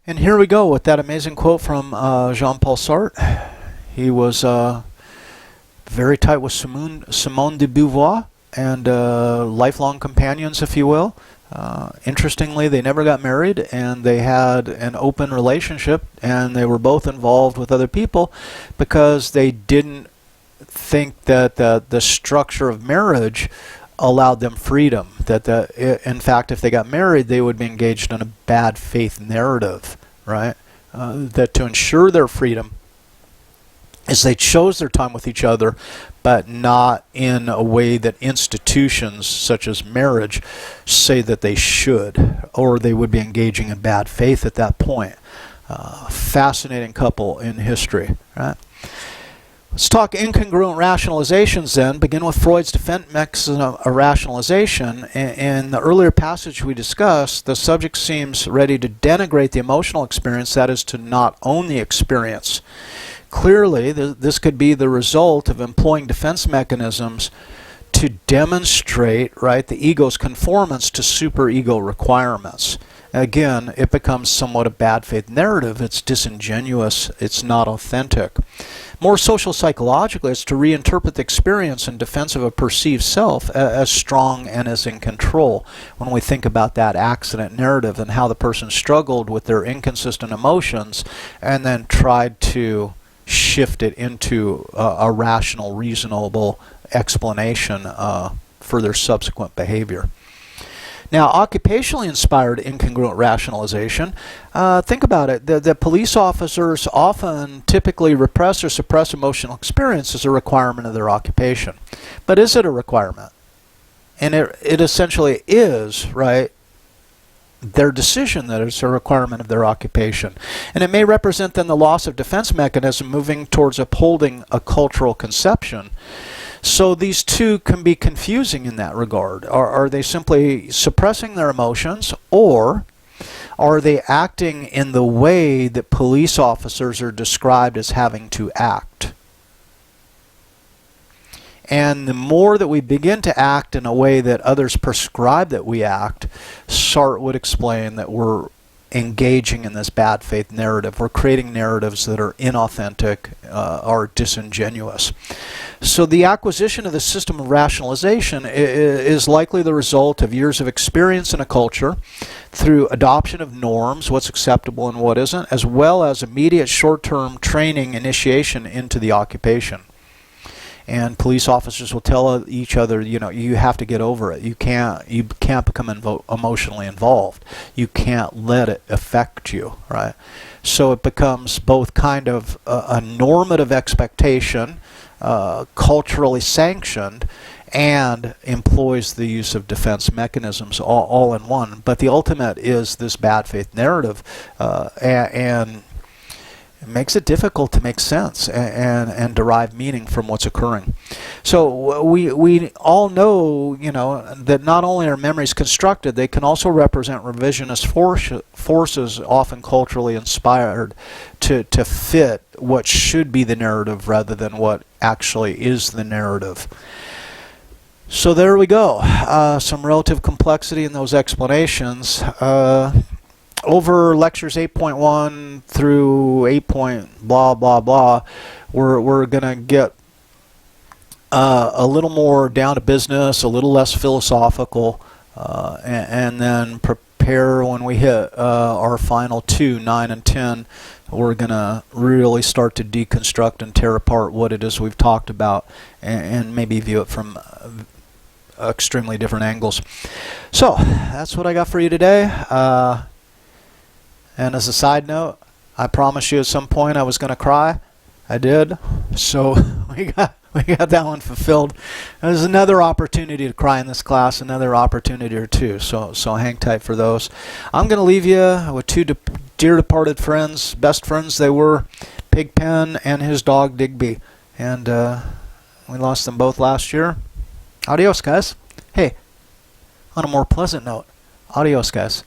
And here we go with that amazing quote from Jean-Paul Sartre. He was very tight with Simone de Beauvoir and lifelong companions, if you will. Interestingly, they never got married, and they had an open relationship, and they were both involved with other people because they didn't think that the structure of marriage allowed them freedom. That in fact, if they got married, they would be engaged in a bad faith narrative, right? That to ensure their freedom is they chose their time with each other, but not in a way that institutions such as marriage say that they should, or they would be engaging in bad faith at that point. Fascinating couple in history, right? Let's talk incongruent rationalizations then. Begin with Freud's defense mechanism of rationalization. In the earlier passage we discussed, the subject seems ready to denigrate the emotional experience, that is, to not own the experience. Clearly, this could be the result of employing defense mechanisms to demonstrate, right, the ego's conformance to superego requirements. Again, it becomes somewhat a bad faith narrative. It's disingenuous. It's not authentic. More social psychologically, it's to reinterpret the experience in defense of a perceived self as strong and as in control. When we think about that accident narrative and how the person struggled with their inconsistent emotions and then tried to shift it into a rational, reasonable explanation for their subsequent behavior. Now, occupationally inspired incongruent rationalization, think about it. The police officers often typically repress or suppress emotional experience as a requirement of their occupation. But is it a requirement? And it essentially is, right, their decision that it's a requirement of their occupation. And it may represent then the loss of defense mechanism moving towards upholding a cultural conception. So these two can be confusing in that regard. Are they simply suppressing their emotions, or are they acting in the way that police officers are described as having to act? And the more that we begin to act in a way that others prescribe that we act, Sartre would explain that we're engaging in this bad faith narrative. We're creating narratives that are inauthentic, are disingenuous. So the acquisition of the system of rationalization is likely the result of years of experience in a culture through adoption of norms, what's acceptable and what isn't, as well as immediate short-term training initiation into the occupation. And police officers will tell each other, you know, you have to get over it. You can't become emotionally involved. You can't let it affect you, right? So it becomes both kind of a normative expectation, culturally sanctioned, and employs the use of defense mechanisms all in one. But the ultimate is this bad faith narrative, and it makes it difficult to make sense and derive meaning from what's occurring. So we all know, you know, that not only are memories constructed, they can also represent revisionist forces, often culturally inspired, to fit what should be the narrative rather than what actually is the narrative. So there we go. Some relative complexity in those explanations. Over lectures 8.1 through 8. Blah blah blah, we're gonna get a little more down to business, a little less philosophical, and then prepare when we hit our final 2, 9 and 10. We're gonna really start to deconstruct and tear apart what it is we've talked about, and maybe view it from extremely different angles. So that's what I got for you today. And as a side note, I promised you at some point I was going to cry. I did. So we got that one fulfilled. There's another opportunity to cry in this class, another opportunity or two. So hang tight for those. I'm going to leave you with two dear departed friends, best friends they were, Pigpen and his dog Digby. And we lost them both last year. Adios, guys. Hey, on a more pleasant note, adios, guys.